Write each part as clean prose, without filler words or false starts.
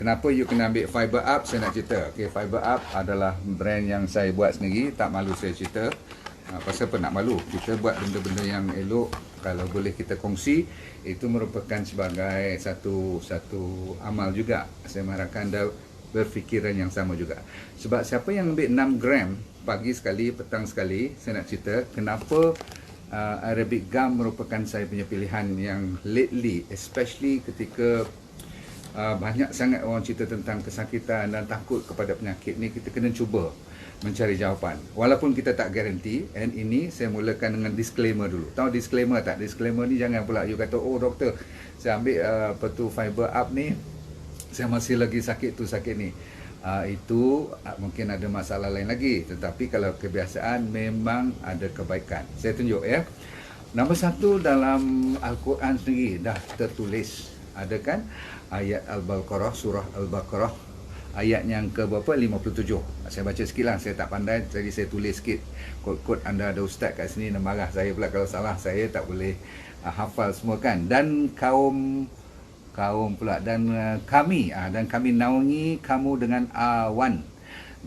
Kenapa you kena ambil Fiber Up, saya nak cerita. Okay, Fiber Up adalah brand yang saya buat sendiri, tak malu saya cerita. Pasal apa nak malu? Kita buat benda-benda yang elok, kalau boleh kita kongsi, itu merupakan sebagai satu amal juga. Saya mengharapkan anda berfikiran yang sama juga. Sebab siapa yang ambil 6 gram pagi sekali, petang sekali, saya nak cerita kenapa Arabic Gum merupakan saya punya pilihan yang lately, especially ketika banyak sangat orang cerita tentang kesakitan dan takut kepada penyakit ni. Kita kena cuba mencari jawapan walaupun kita tak garanti. And ini saya mulakan dengan disclaimer dulu. Tahu disclaimer tak? Disclaimer ni jangan pula you kata, oh doktor, saya ambil Fiber Up ni, saya masih lagi sakit tu sakit ni. Itu mungkin ada masalah lain lagi. Tetapi kalau kebiasaan memang ada kebaikan. Saya tunjuk ya. Nombor 1 dalam Al-Quran sendiri dah tertulis, ada kan ayat Al-Baqarah, surah Al-Baqarah, ayat yang ke berapa? 57. Saya baca sikit lah, saya tak pandai, jadi saya tulis sikit. Kod-kod anda ada ustaz kat sini, nak marah saya pula kalau salah. Saya tak boleh hafal semua kan. Dan kaum pula, dan kami naungi kamu dengan awan,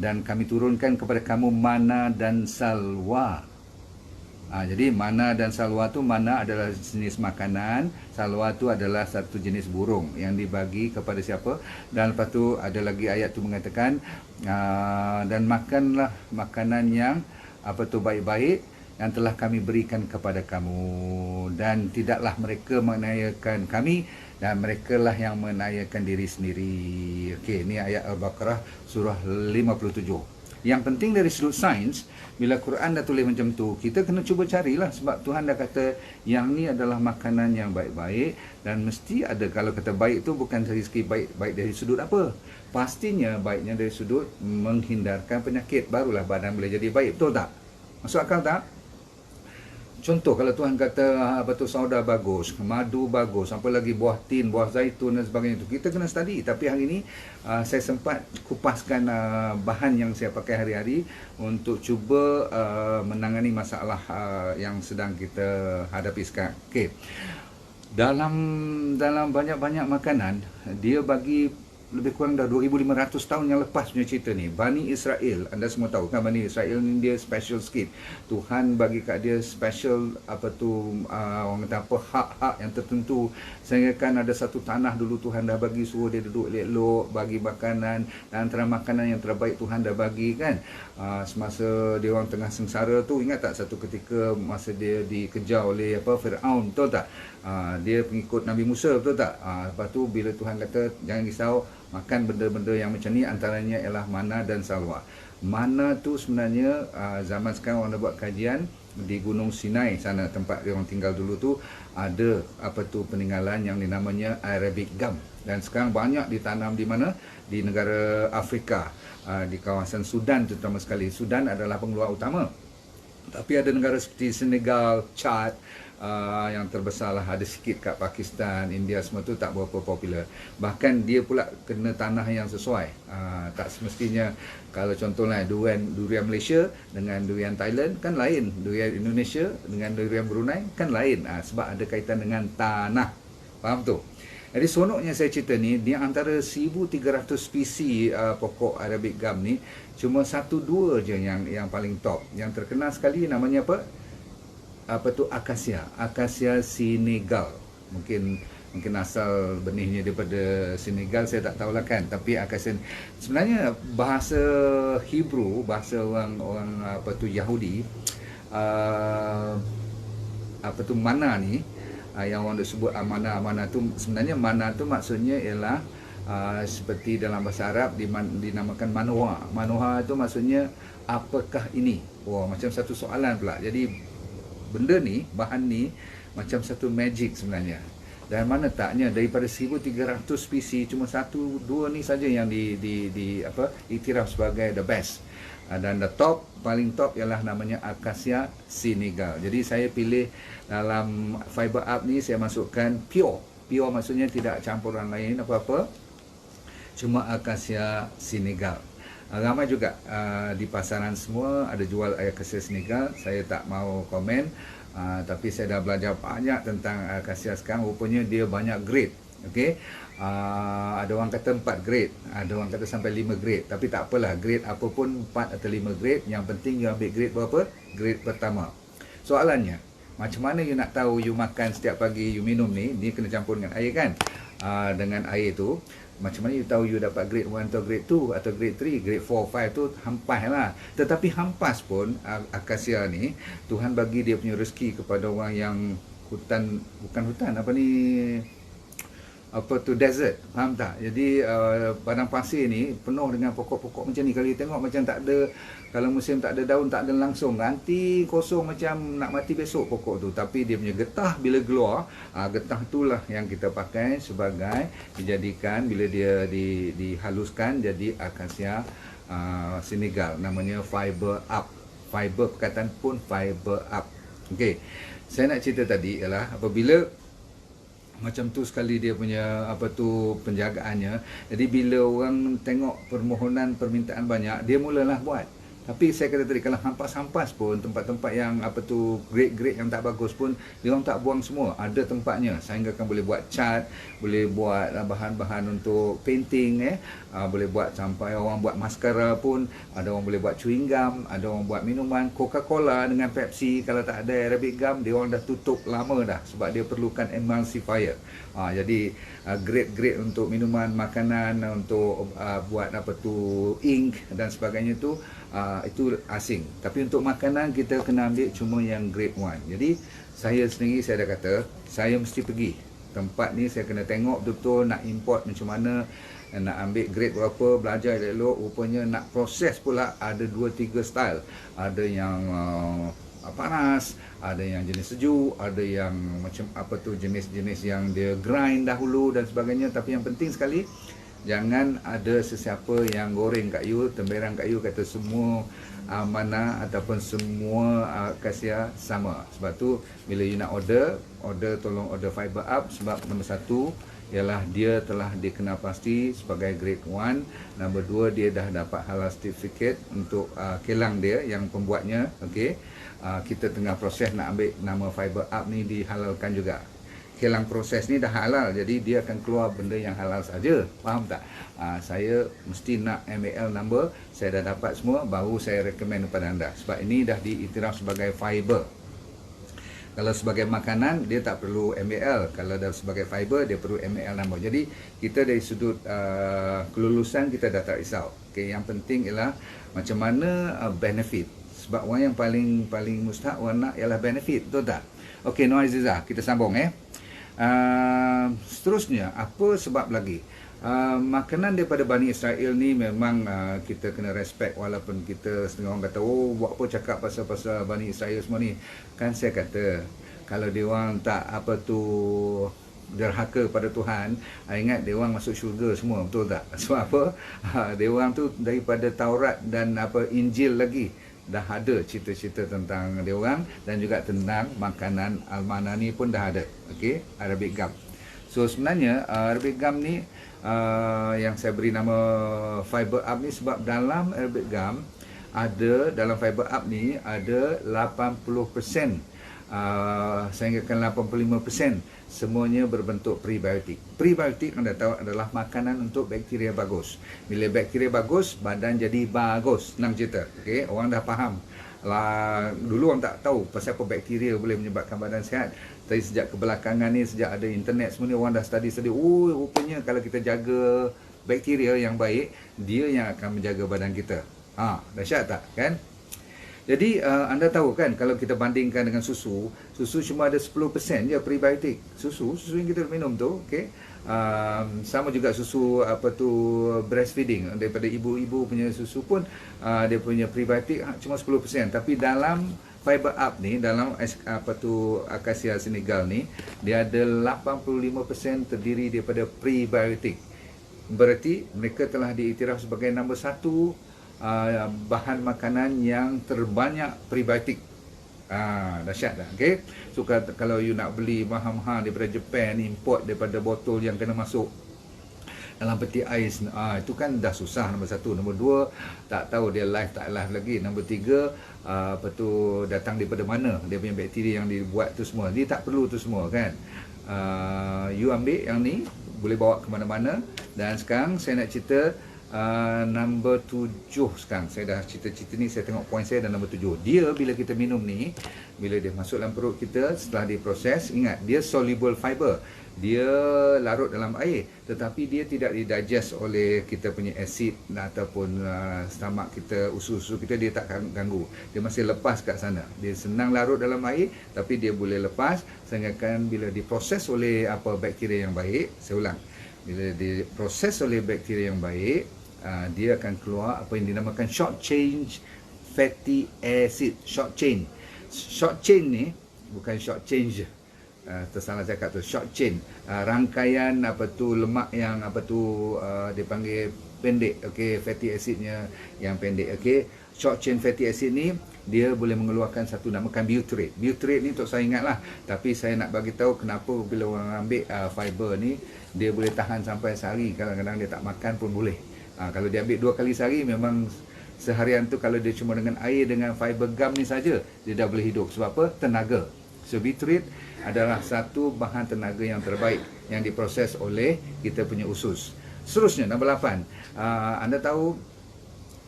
dan kami turunkan kepada kamu mana dan salwa. Jadi mana dan salwa tu, mana adalah jenis makanan, salwa tu adalah satu jenis burung yang dibagi kepada siapa. Dan lepas tu ada lagi ayat tu mengatakan dan makanlah makanan yang baik-baik yang telah kami berikan kepada kamu, dan tidaklah mereka menganiayakan kami, dan mereka lah yang menganiayakan diri sendiri. Okey, ni ayat Al-Baqarah surah 57. Yang penting dari sudut sains, bila Quran dah tulis macam tu, kita kena cuba carilah. Sebab Tuhan dah kata yang ni adalah makanan yang baik-baik, dan mesti ada, kalau kata baik tu bukan dari segi baik dari sudut apa, pastinya baiknya dari sudut menghindarkan penyakit, barulah badan boleh jadi baik. Betul tak? Masuk akal tak? Contoh, kalau Tuhan kata sauda bagus, madu bagus, apa lagi buah tin, buah zaitun dan sebagainya, itu kita kena study. Tapi hari ini saya sempat kupaskan bahan yang saya pakai hari-hari untuk cuba menangani masalah yang sedang kita hadapi sekarang. Okay. Dalam banyak-banyak makanan, dia bagi lebih kurang dah 2500 tahun yang lepas punya cerita ni. Bani Israel, anda semua tahu kan, Bani Israel ni dia special sikit. Tuhan bagi kat dia special orang kata apa, hak-hak yang tertentu. Sehingga kan ada satu tanah dulu Tuhan dah bagi, suruh dia duduk elok, bagi makanan, dan antara makanan yang terbaik Tuhan dah bagi kan. Semasa dia orang tengah sengsara tu, ingat tak satu ketika masa dia dikejar oleh Firaun, betul tak? Dia pengikut Nabi Musa, betul tak? Lepas tu bila Tuhan kata jangan risau, makan benda-benda yang macam ni, antaranya ialah mana dan salwa. Mana tu sebenarnya zaman sekarang orang dah buat kajian di Gunung Sinai sana, tempat dia orang tinggal dulu tu, ada peninggalan yang dinamanya Arabic Gum. Dan sekarang banyak ditanam di mana? Di negara Afrika, di kawasan Sudan terutama sekali. Sudan adalah pengeluar utama. Tapi ada negara seperti Senegal, Chad, yang terbesar lah, ada sikit kat Pakistan, India, semua tu tak berapa popular. Bahkan dia pula kena tanah yang sesuai. Tak semestinya, kalau contohnya durian Malaysia dengan durian Thailand kan lain, durian Indonesia dengan durian Brunei kan lain. Sebab ada kaitan dengan tanah. Faham tu? Jadi seronoknya saya cerita ni, di antara 1300 spesies pokok Arabic Gum ni, cuma 1-2 je yang paling top. Yang terkenal sekali namanya akasia, Acacia senegal. Mungkin asal benihnya daripada Senegal, saya tak tahulah kan. Tapi akasia sebenarnya bahasa Hebrew, bahasa orang Yahudi, mana ni, yang orang sebut mana tu, sebenarnya mana tu maksudnya ialah seperti dalam bahasa Arab dinamakan manoha. Manoha tu maksudnya apakah ini? Macam satu soalan pula. Jadi benda ni, bahan ni macam satu magic sebenarnya. Dan mana taknya daripada 1300 spesies, cuma 1-2 ni saja yang iktiraf sebagai the best. Dan paling top ialah namanya Acacia senegal. Jadi saya pilih dalam Fiber Up ni, saya masukkan pure. Pure maksudnya tidak campuran lain apa-apa, cuma Acacia senegal. Ramai juga di pasaran semua ada jual Acacia senegal. Saya tak mau komen, tapi saya dah belajar banyak tentang Acacia sekarang. Rupanya dia banyak grade. Okey. Ada orang kata 4 grade, ada orang kata sampai 5 grade. Tapi tak apalah, grade apa pun 4 atau 5 grade, yang penting you ambil grade berapa? Grade pertama. Soalannya, macam mana you nak tahu you makan setiap pagi you minum ni, dia kena campur dengan air kan? Dengan air tu, macam mana you tahu you dapat grade 1 atau grade 2 atau grade 3, grade 4, 5 tu hampas lah. Tetapi hampas pun akasia ni, Tuhan bagi dia punya rezeki kepada orang yang hutan, bukan hutan, apa ni, apa tu, desert, faham tak? Jadi padang pasir ni penuh dengan pokok-pokok macam ni. Kalau you tengok macam tak ada, kalau musim tak ada daun, tak ada langsung, nanti kosong macam nak mati besok pokok tu. Tapi dia punya getah bila keluar, getah itulah yang kita pakai sebagai dijadikan, bila dia dihaluskan jadi akasia Senegal, namanya fiber up. Fiber perkataan pun fiber up. Okey, saya nak cerita tadi ialah apabila macam tu sekali dia punya apa tu penjagaannya. Jadi bila orang tengok permohonan permintaan banyak, dia mulalah buat. Tapi saya kata tadi, kalau hampas-hampas pun, tempat-tempat yang apa tu grade-grade yang tak bagus pun, dia orang tak buang semua. Ada tempatnya. Sehingga kan boleh buat cat, boleh buat bahan-bahan untuk painting, boleh buat sampai orang buat maskara pun, ada orang boleh buat chewing gum, ada orang buat minuman Coca-Cola dengan Pepsi. Kalau tak ada Arabic gum, dia orang dah tutup lama dah sebab dia perlukan emulsifier. Jadi grade-grade untuk minuman, makanan, untuk buat apa tu ink dan sebagainya tu, itu asing. Tapi untuk makanan kita kena ambil cuma yang grade 1. Jadi saya sendiri, saya dah kata saya mesti pergi tempat ni, saya kena tengok betul-betul nak import macam mana, nak ambil grade berapa, belajar elok. Rupanya nak proses pula ada 2-3 style. Ada yang panas, ada yang jenis sejuk, ada yang macam apa tu, jenis-jenis yang dia grind dahulu dan sebagainya. Tapi yang penting sekali, jangan ada sesiapa yang goreng kat you, temberang kat you, kata semua mana ataupun semua akasia sama. Sebab tu bila you nak order tolong order fiber up. Sebab nombor 1 ialah dia telah dikenal pasti sebagai grade 1. Nombor 2, dia dah dapat halal certificate untuk kilang dia yang pembuatnya. Okey, kita tengah proses nak ambil nama fiber up ni dihalalkan juga. Kilang proses ni dah halal, jadi dia akan keluar benda yang halal saja. Faham tak? Saya mesti nak MAL number, saya dah dapat semua, baru saya recommend kepada anda. Sebab ini dah diiktiraf sebagai fiber. Kalau sebagai makanan, dia tak perlu MAL. Kalau dah sebagai fiber, dia perlu MAL number. Jadi kita dari sudut kelulusan, kita dah tak risau. Okay, yang penting ialah macam mana benefit. Sebab orang yang paling mustahak, orang nak ialah benefit, betul tak? Okey, Nur Azizah, kita sambung seterusnya, apa sebab lagi? Makanan daripada Bani Israel ni memang kita kena respect. Walaupun kita setengah orang kata, oh buat apa cakap pasal Bani Israel semua ni. Kan saya kata, kalau dia orang tak apa tu derhaka pada Tuhan, ingat dia orang masuk syurga semua, betul tak? Sebab apa? Dia orang tu daripada Taurat dan apa Injil lagi dah ada cerita-cerita tentang dia orang, dan juga tentang makanan Al-Manani pun dah ada. Okey, Arabic gum. So sebenarnya Arabic gum ni yang saya beri nama fiber up ni sebab dalam Arabic gum ada, dalam fiber up ni ada 80%, sehinggakan 85% semuanya berbentuk prebiotik. Prebiotik anda tahu adalah makanan untuk bakteria bagus. Bila bakteria bagus, badan jadi bagus. Senang cerita. Okey, orang dah faham. Dulu orang tak tahu pasal apa bakteria boleh menyebabkan badan sihat. Tapi sejak kebelakangan ni, sejak ada internet semua ni, orang dah study. Oh, rupanya kalau kita jaga bakteria yang baik, dia yang akan menjaga badan kita. Dahsyat tak kan? Jadi anda tahu kan, kalau kita bandingkan dengan susu cuma ada 10% je prebiotik. Susu yang kita minum tu, okey. Sama juga susu apa tu breastfeeding, daripada ibu-ibu punya susu pun dia punya prebiotik cuma 10%. Tapi dalam fiber up ni, dalam apa tu akasia Senegal ni, dia ada 85% terdiri daripada prebiotik. Berarti mereka telah diiktiraf sebagai nombor 1 bahan makanan yang terbanyak prebiotik. Dahsyat dah. Okey. So kalau you nak beli mahal-mahal daripada Japan, import daripada botol yang kena masuk dalam peti ais, itu kan dah susah. Nombor 1. Nombor 2, tak tahu dia live tak live lagi. Nombor 3, apa tu, datang daripada mana dia punya bakteria yang dibuat tu semua. Dia tak perlu tu semua kan. You ambil yang ni, boleh bawa ke mana-mana. Dan sekarang saya nak cerita number 7 sekarang. Saya dah cerita-cerita ni, saya tengok poin saya dah number 7. Dia bila kita minum ni, bila dia masuk dalam perut kita, setelah diproses, ingat dia soluble fiber. Dia larut dalam air, tetapi dia tidak didigest oleh kita punya asid ataupun stomach kita, usus-usus kita, dia tak ganggu. Dia masih lepas kat sana. Dia senang larut dalam air, tapi dia boleh lepas sehinggakan bila diproses oleh bakteria yang baik. Saya ulang, bila diproses oleh bakteria yang baik, dia akan keluar apa yang dinamakan short chain fatty acid. Short chain ni bukan short change, tersalah cakap tu. Short chain, rangkaian lemak yang dia panggil pendek, okey, fatty acidnya yang pendek, okey. Short chain fatty acid ni dia boleh mengeluarkan satu namakan butyrate. Butyrate ni untuk saya ingatlah, tapi saya nak bagi tahu kenapa bila orang ambil fiber ni dia boleh tahan sampai sehari, kadang-kadang dia tak makan pun boleh. Kalau dia ambil 2 kali sehari, memang seharian tu kalau dia cuma dengan air dengan fiber gum ni saja, dia dah boleh hidup. Sebab apa? Tenaga. So butyrate adalah satu bahan tenaga yang terbaik yang diproses oleh kita punya usus. Seterusnya, nombor 8. Anda tahu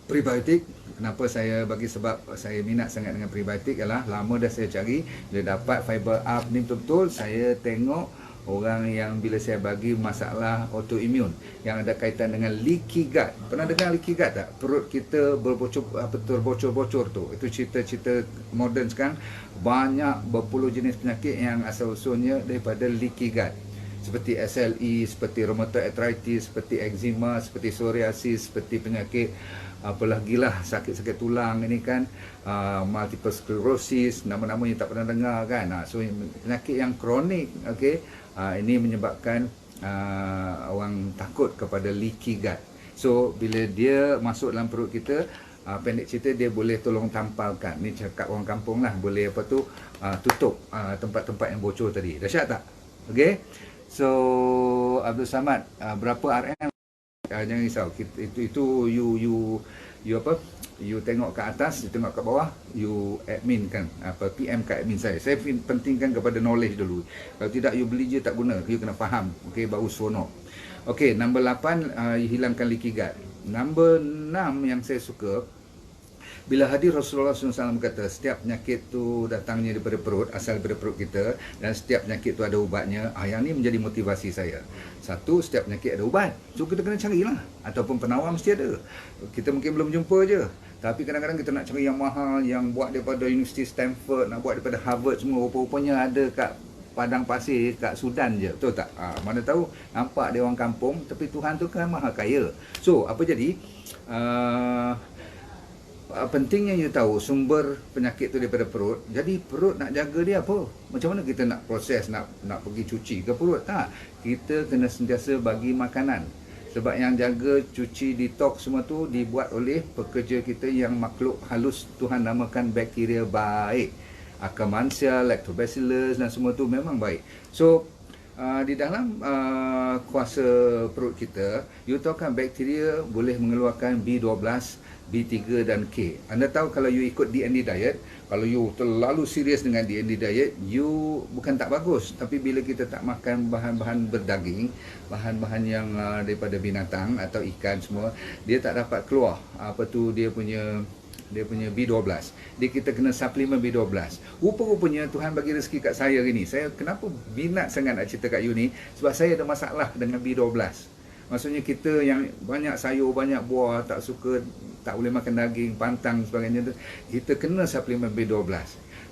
prebiotik. Kenapa saya bagi sebab saya minat sangat dengan prebiotik ialah lama dah saya cari. Bila dapat fiber up ni betul-betul, saya tengok orang yang bila saya bagi masalah autoimun yang ada kaitan dengan leaky gut. Pernah dengar leaky gut tak? Perut kita terbocor-bocor tu. Itu cerita-cerita moden sekarang. Banyak berpuluh jenis penyakit yang asal-usulnya daripada leaky gut. Seperti SLE, seperti rheumatoid arthritis, seperti eczema, seperti psoriasis, seperti penyakit apalah sakit-sakit tulang ini kan, multiple sclerosis, nama-nama yang tak pernah dengar kan. So penyakit yang kronik, okey, ini menyebabkan orang takut kepada leaky gut. So bila dia masuk dalam perut kita, pendek cerita dia boleh tolong tampalkan. Ni cakap orang kampung lah, boleh tutup tempat-tempat yang bocor tadi. Dahsyat tak? Okey. So Abdul Samad, berapa RM? Jangan risau. Itu you tengok ke atas, you tengok ke bawah, you admin kan, PM ke admin saya. Saya pentingkan kepada knowledge dulu. Kalau tidak you beli je tak guna. You kena faham. Okey, baru seronok. Okey, number 8, you hilangkan leaky gut. Number 6 yang saya suka, bila hadir Rasulullah SAW kata setiap penyakit tu datangnya daripada perut, asal daripada perut kita, dan setiap penyakit tu ada ubatnya. Yang ni menjadi motivasi saya. Satu, setiap penyakit ada ubat. So kita kena carilah. Ataupun penawar mesti ada. Kita mungkin belum jumpa je. Tapi kadang-kadang kita nak cari yang mahal, yang buat daripada University Stanford, nak buat daripada Harvard semua. Rupa-rupanya ada kat padang pasir, kat Sudan je. Betul tak? Mana tahu, nampak dia orang kampung, tapi Tuhan tu kan maha kaya. So, apa jadi? Pentingnya you tahu sumber penyakit tu daripada perut. Jadi perut nak jaga dia apa? Macam mana kita nak proses, nak pergi cuci ke perut? Tak. Kita kena sentiasa bagi makanan. Sebab yang jaga, cuci, detox semua tu dibuat oleh pekerja kita yang makhluk halus Tuhan namakan bakteria baik. Akkermansia, lactobacillus dan semua tu memang baik. So di dalam kuasa perut kita, you tahu kan bakteria boleh mengeluarkan B12, B3 dan K. Anda tahu kalau you ikut DND diet, kalau you terlalu serius dengan DND diet, you bukan tak bagus. Tapi bila kita tak makan bahan-bahan berdaging, bahan-bahan yang daripada binatang atau ikan semua, dia tak dapat keluar dia punya B12. Dia kita kena suplemen B12. Rupa-rupanya Tuhan bagi rezeki kat saya hari ni. Saya kenapa minat sangat nak cerita kat you ni? Sebab saya ada masalah dengan B12. Maksudnya kita yang banyak sayur, banyak buah, tak boleh makan daging, pantang sebagainya tu, kita kena suplemen B12.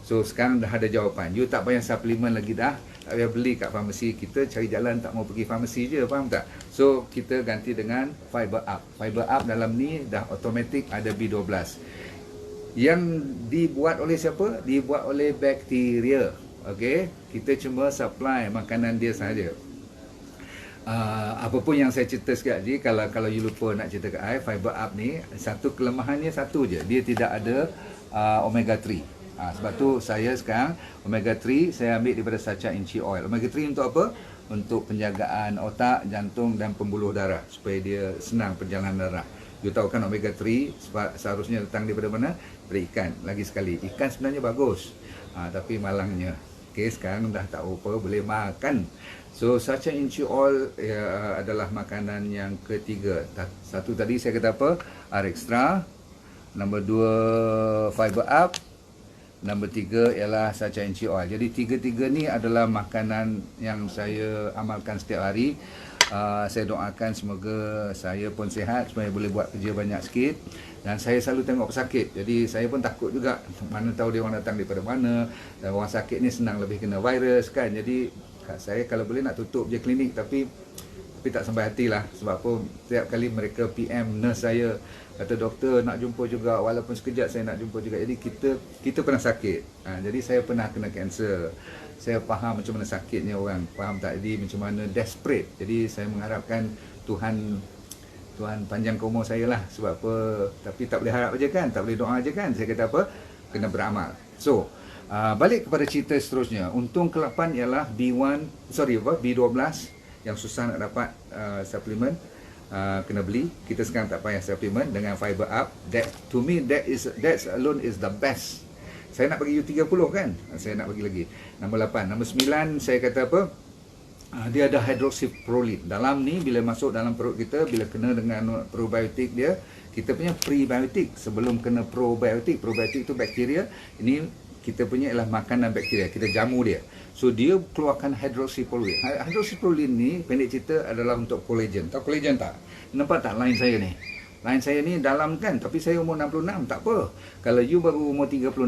So sekarang dah ada jawapan. You tak payah suplemen lagi dah. Tak payah beli kat farmasi. Kita cari jalan tak mau pergi farmasi je, faham tak? So kita ganti dengan Fiber Up. Fiber Up dalam ni dah automatic ada B12. Yang dibuat oleh siapa? Dibuat oleh bakteria. Okey, kita cuma supply makanan dia saja. Apapun yang saya cerita sekali lagi, kalau you lupa nak cerita kat I, Fiber Up ni satu kelemahannya satu je, dia tidak ada omega 3. Sebab tu saya sekarang omega 3 saya ambil daripada sacha inchi oil. Omega 3 untuk apa? Untuk penjagaan otak, jantung dan pembuluh darah, supaya dia senang perjalanan darah. You tahu kan omega 3 seharusnya datang daripada mana? Daripada ikan. Lagi sekali, ikan sebenarnya bagus, tapi malangnya Okay, sekarang dah tak apa, boleh makan. So Sacha Inchi Oil adalah makanan yang ketiga. Satu tadi saya kata apa? R-Extra. Nombor 2 Fiber Up. Nombor 3 ialah Sacha Inchi Oil. Jadi tiga-tiga ni adalah makanan yang saya amalkan setiap hari. Saya doakan semoga saya pun sihat supaya boleh buat kerja banyak sikit. Dan saya selalu tengok pesakit. Jadi saya pun takut juga. Mana tahu dia orang datang daripada mana. Dan orang sakit ni senang lebih kena virus kan. Jadi saya kalau boleh nak tutup je klinik, tapi tak sampai hati lah. Sebab apa, setiap kali mereka PM nurse saya, kata doktor nak jumpa juga, walaupun sekejap saya nak jumpa juga. Jadi kita pernah sakit. Jadi saya pernah kena kanser. Saya faham macam mana sakitnya orang. Faham tak? Jadi macam mana desperate. Jadi saya mengharapkan Tuhan panjang umur saya lah. Sebab apa, tapi tak boleh harap aja kan, tak boleh doa aja kan. Saya kata apa, kena beramal. So balik kepada cerita seterusnya. Untung ke-8 ialah B12 yang susah nak dapat suplemen, kena beli. Kita sekarang tak payah suplemen dengan Fiber Up. That to me, that alone is the best. Saya nak bagi you 30 kan, saya nak bagi lagi. Nombor 8. Nombor 9 saya kata apa, dia ada hydroxyproline. Dalam ni bila masuk dalam perut kita, bila kena dengan probiotik dia, kita punya prebiotik sebelum kena probiotik. Probiotik itu bakteria, ini kita punya ialah makanan bakteria, kita jamu dia. So dia keluarkan hydroxyproline. Hydroxyproline ni pendek cerita adalah untuk kolagen. Tahu kolagen tak? Nampak tak line saya ni? Line saya ni dalam kan, tapi saya umur 66, tak apa. Kalau you baru umur 36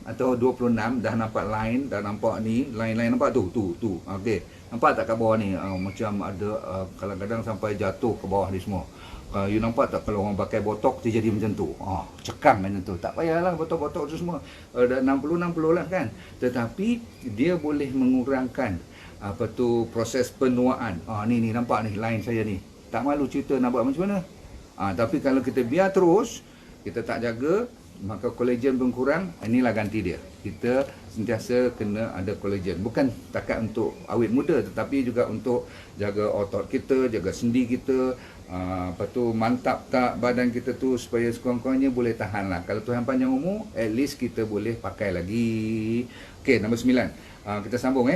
atau 26 dah nampak line, dah nampak ni, line nampak tu. Okey. Nampak tak kat bawah ni? Macam ada kadang-kadang sampai jatuh ke bawah ni semua. You nampak tak kalau orang pakai botok dia jadi macam tu? Cekang macam tu. Tak payahlah botok-botok tu semua. Dah 60 lah kan. Tetapi dia boleh mengurangkan proses penuaan. Ni nampak ni line saya ni. Tak malu cerita nak buat macam mana. Tapi kalau kita biar terus, kita tak jaga, maka kolagen berkurang. Inilah ganti dia. Kita sentiasa kena ada kolagen. Bukan takat untuk awet muda, tetapi juga untuk jaga otot kita, jaga sendi kita. Mantap tak badan kita tu supaya sekurang-kurangnya boleh tahan lah. Kalau Tuhan panjang umur, at least kita boleh pakai lagi. Okey, nombor 9. Kita sambung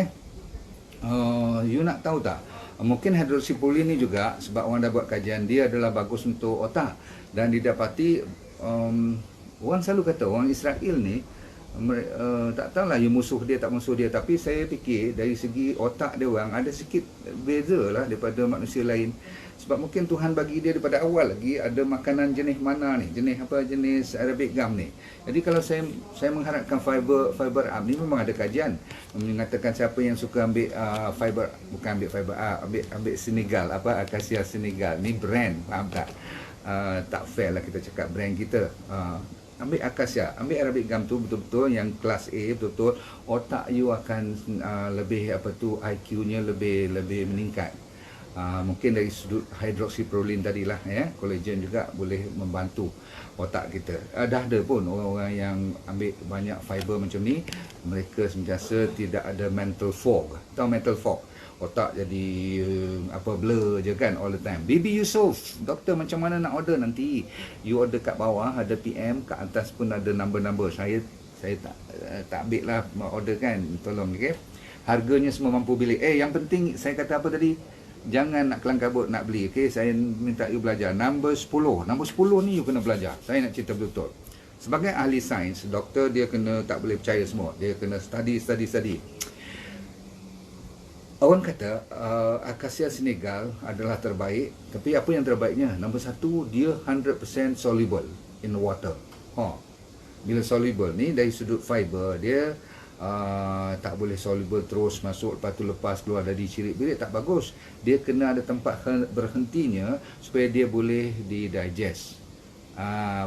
you nak tahu tak? Mungkin hydroxyproline ni juga, sebab orang dah buat kajian, dia adalah bagus untuk otak. Dan didapati, orang selalu kata, orang Israel ni, tak tahulah you musuh dia tak musuh dia, tapi saya fikir dari segi otak dia orang ada sikit beza lah daripada manusia lain. Sebab mungkin Tuhan bagi dia daripada awal lagi ada makanan jenis mana ni, jenis Arabic gum ni. Jadi kalau saya mengharapkan fiber up ni, memang ada kajian mengatakan siapa yang suka ambil fiber, bukan ambil fiber up, ambil Senegal, Acacia Senegal ni brand, faham tak? Tak fair lah kita cakap brand kita. Ambil Acacia, ambil Arabic gum tu betul-betul yang kelas A, betul-betul otak you akan lebih IQ-nya lebih meningkat. Mungkin dari sudut hydroxyproline tadilah kolagen juga boleh membantu otak kita. Dah ada pun orang-orang yang ambil banyak fiber macam ni, mereka sentiasa tidak ada mental fog. Tahu mental fog? Otak jadi blur je kan all the time. Bibi Yusof, doktor macam mana nak order nanti? You order kat bawah ada PM, kat atas pun ada number-number. Saya tak ambil lah order kan, tolong okey. Harganya semua mampu beli. Yang penting saya kata apa tadi? Jangan nak kelang kabut nak beli. Okey, saya minta you belajar nombor 10. Nombor 10 ni you kena belajar. Saya nak cerita betul-betul. Sebagai ahli sains, doktor dia kena tak boleh percaya semua. Dia kena study. Orang kata Acacia Senegal adalah terbaik, tapi apa yang terbaiknya? Nombor 1, dia 100% soluble in water. Bila soluble ni dari sudut fiber dia tak boleh soluble terus masuk, lepas keluar dari cirit-birit, tak bagus. Dia kena ada tempat berhentinya supaya dia boleh digest,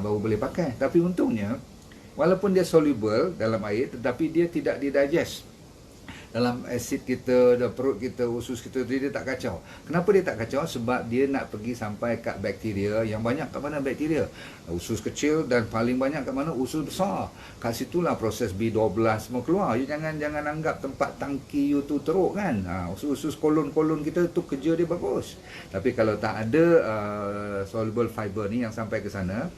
baru boleh pakai. Tapi untungnya walaupun dia soluble dalam air, tetapi dia tidak digest dalam asid kita, dalam perut kita, usus kita, dia tak kacau. Kenapa dia tak kacau? Sebab dia nak pergi sampai kat bakteria. Yang banyak kat mana bakteria? Usus kecil, dan paling banyak kat mana? Usus besar. Kat situlah proses B12 semua keluar. You jangan anggap tempat tangki you tu teruk kan. Usus kolon-kolon kita tu kerja dia bagus. Tapi kalau tak ada soluble fiber ni yang sampai ke sana,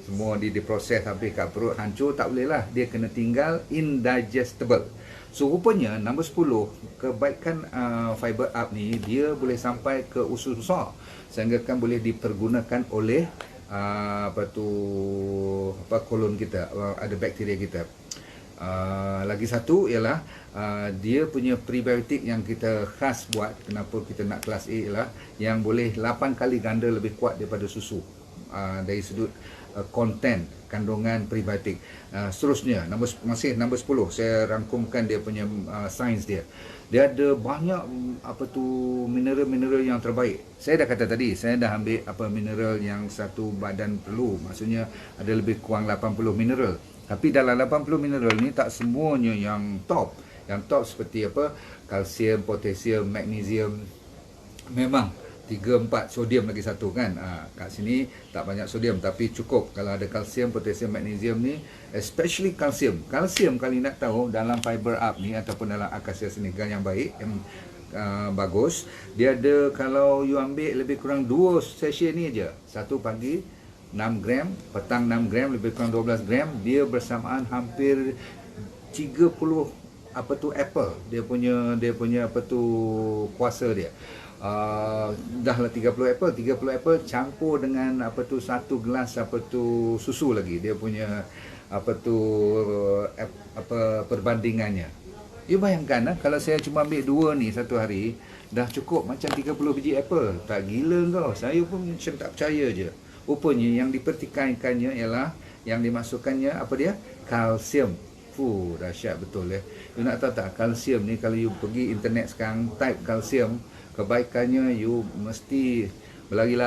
semua diproses sampai kat perut, hancur, tak boleh lah. Dia kena tinggal indigestible. So rupanya nombor 10, kebaikan fiber up ni dia boleh sampai ke usus besar sehingga kan boleh dipergunakan oleh kolon kita, ada bakteria kita. Lagi satu ialah dia punya prebiotik yang kita khas buat, kenapa kita nak kelas A, ialah yang boleh 8 kali ganda lebih kuat daripada susu dari sudut konten kandungan prebiotik. Seterusnya masih nombor 10, saya rangkumkan dia punya sains dia. Dia ada banyak mineral-mineral yang terbaik. Saya dah kata tadi, saya dah ambil mineral yang satu badan perlu, maksudnya ada lebih kurang 80 mineral. Tapi dalam 80 mineral ni tak semuanya yang top. Yang top seperti kalsium, potasium, magnesium. Memang 3-4, sodium lagi satu kan. Kat sini tak banyak sodium tapi cukup kalau ada kalsium, potasium, magnesium ni, especially kalsium. Kalsium kali nak tahu dalam fiber up ni ataupun dalam Acacia senegal yang baik, yang bagus, dia ada, kalau you ambil lebih kurang 2 sachet ni aja. Satu pagi 6 gram, petang 6 gram, lebih kurang 12 gram, dia bersamaan hampir 30 apple. Dia punya kuasa dia. Dah lah 30 apple campur dengan satu gelas susu lagi. Dia punya perbandingannya. You bayangkan kalau saya cuma ambil 2 ni satu hari, dah cukup macam 30 biji apple. Tak gila kau? Saya pun macam tak percaya je. Rupanya yang dipertikaikannya ialah, yang dimasukkannya kalsium. Dahsyat betul ya. You nak tahu tak, kalsium ni kalau you pergi internet sekarang, type kalsium, kebaikannya you mesti berlari-lari.